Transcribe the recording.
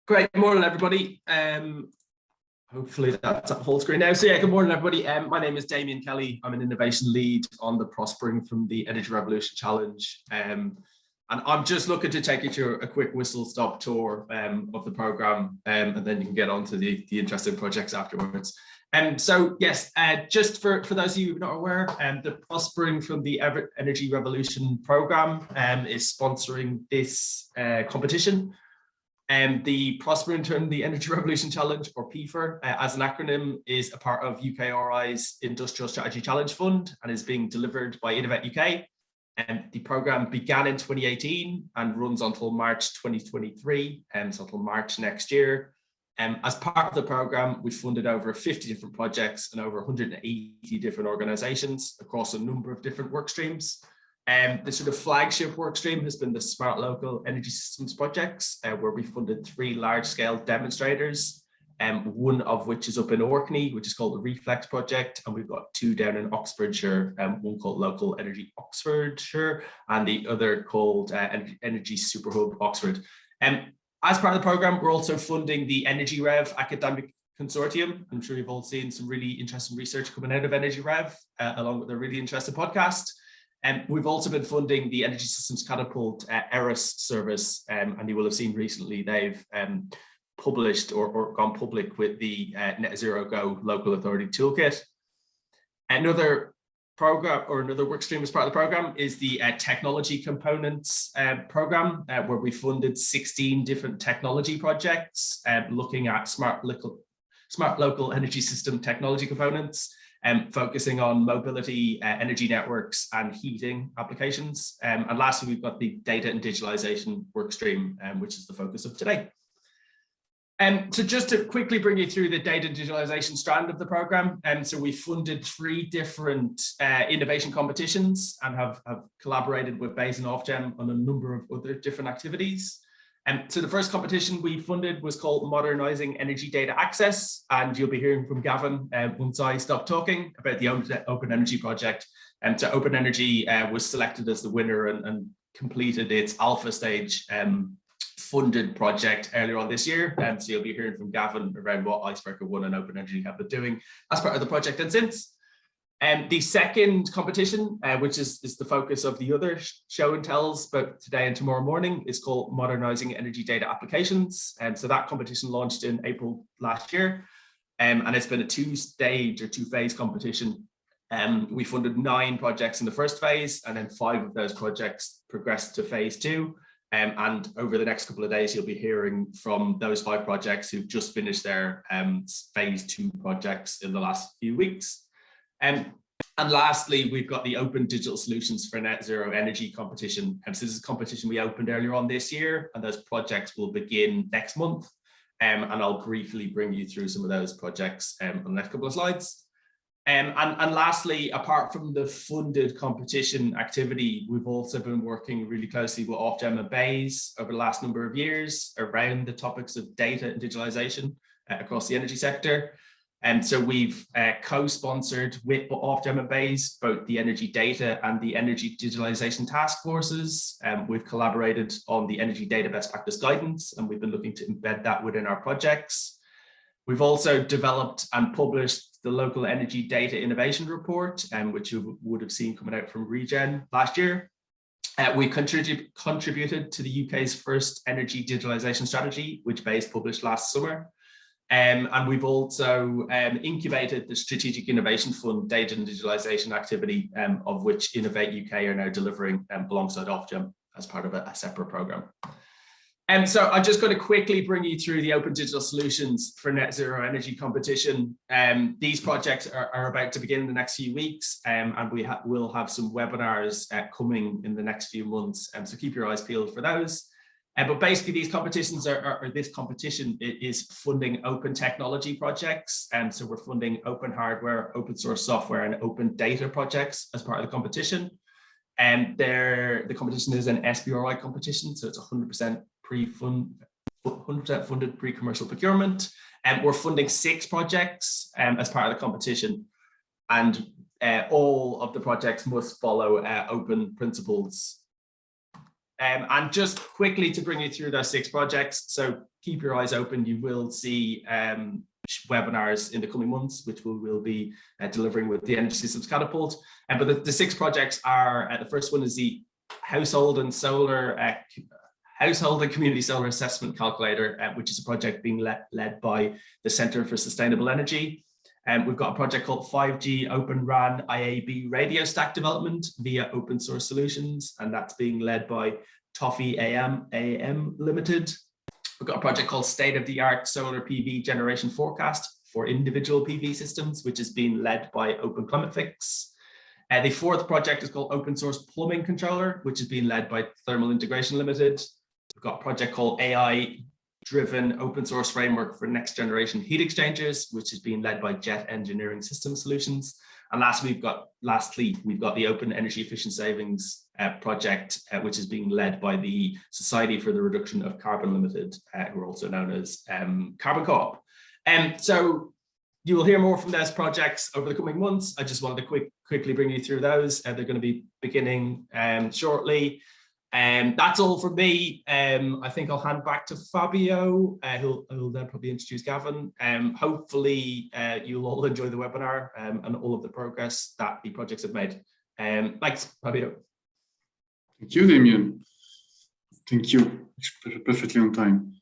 Great morning, everybody. Hopefully that's up full screen now. So yeah, good morning, everybody. My name is Damien Kelly. I'm an innovation lead on the Prospering from the Energy Revolution Challenge. And I'm just looking to take you through a quick whistle-stop tour of the programme, and then you can get on to the interesting projects afterwards. So yes, just for those of you who are not aware, the Prospering from the Energy Revolution programme is sponsoring this competition. The Prospering from the Energy Revolution Challenge, or PFER, as an acronym, is a part of UKRI's Industrial Strategy Challenge Fund and is being delivered by Innovate UK. The programme began in 2018 and runs until March 2023, so until March next year. As part of the programme, we've funded over 50 different projects and over 180 different organisations across a number of different work streams. The sort of flagship work stream has been the Smart Local Energy Systems projects, where we funded 3 large-scale demonstrators, one of which is up in Orkney, which is called the Reflex project, and we've got 2 down in Oxfordshire, one called Local Energy Oxfordshire, and the other called Energy Superhub Oxford. As part of the programme, we're also funding the Energy Rev Academic Consortium. I'm sure you've all seen some really interesting research coming out of Energy Rev, along with a really interesting podcast. We've also been funding the Energy Systems Catapult ERIS service, and you will have seen recently they've published or gone public with the Net Zero Go Local Authority Toolkit. Another program or another work stream as part of the program is the technology components program, where we funded 16 different technology projects looking at smart local energy system technology components, focusing on mobility, energy networks and heating applications. And lastly, we've got the data and digitalization work stream, which is the focus of today. So just to quickly bring you through the data and digitalization strand of the program, so we funded 3 different innovation competitions and have collaborated with BEIS and Ofgem on a number of other different activities. So the first competition we funded was called Modernising Energy Data Access, and you'll be hearing from Gavin once I stop talking about the Open Energy project. So Open Energy was selected as the winner and completed its alpha stage funded project earlier on this year. So you'll be hearing from Gavin around what Icebreaker 1 and Open Energy have been doing as part of the project and since. The second competition, which is the focus of the other show and tells, but today and tomorrow morning, is called Modernising Energy Data Applications. So that competition launched in April last year, and it's been a 2-stage or 2-phase competition. We funded 9 projects in the first phase, and then 5 of those projects progressed to phase 2. And over the next couple of days, you'll be hearing from those 5 projects who've just finished their phase 2 projects in the last few weeks. And lastly, we've got the Open Digital Solutions for Net Zero Energy competition. So this is a competition we opened earlier on this year, and those projects will begin next month. And I'll briefly bring you through some of those projects on the next couple of slides. And lastly, apart from the funded competition activity, we've also been working really closely with Ofgem and BEIS over the last number of years around the topics of data and digitalization across the energy sector. And so we've co-sponsored with Ofgem and BEIS both the energy data and the energy digitalization task forces. We've collaborated on the energy data best practice guidance, and we've been looking to embed that within our projects. We've also developed and published the Local Energy Data Innovation Report, which you would have seen coming out from Regen last year. We contributed to the UK's first energy digitalization strategy, which BEIS published last summer. And we've also incubated the Strategic Innovation Fund data and digitalization activity, of which Innovate UK are now delivering alongside Ofgem as part of a separate programme. So I'm just going to quickly bring you through the Open Digital Solutions for Net Zero Energy competition. These projects are about to begin in the next few weeks, and we'll have some webinars coming in the next few months, so keep your eyes peeled for those. But basically, these competitions this competition is funding open technology projects. So we're funding open hardware, open source software, and open data projects as part of the competition. And the competition is an SBRI competition, so it's 100% funded pre-commercial procurement. And we're funding 6 projects as part of the competition. And all of the projects must follow open principles. And just quickly to bring you through those 6 projects. So keep your eyes open. You will see webinars in the coming months, which we will be delivering with the Energy Systems Catapult. But the 6 projects are, the first one is the Household and Community Solar Assessment Calculator, which is a project being led by the Centre for Sustainable Energy. We've got a project called 5G Open RAN IAB radio stack development via open source solutions, and that's being led by Toffee AM Limited. We've got a project called State of the Art Solar PV Generation Forecast for individual PV systems, which is being led by Open Climate Fix. The 4th project is called Open Source Plumbing Controller, which is being led by Thermal Integration Limited. We've got a project called AI-driven open source framework for next generation heat exchangers, which is being led by Jet Engineering System Solutions. And lastly, we've got the Open Energy Efficient Savings project, which is being led by the Society for the Reduction of Carbon Limited, who are also known as Carbon Co-op. So you will hear more from those projects over the coming months. I just wanted to quickly bring you through those. They're going to be beginning shortly. That's all from me. I think I'll hand back to Fabio, who'll then probably introduce Gavin. Hopefully you'll all enjoy the webinar and all of the progress that the projects have made. Thanks, Fabio. Thank you, Damien. Thank you. It's perfectly on time.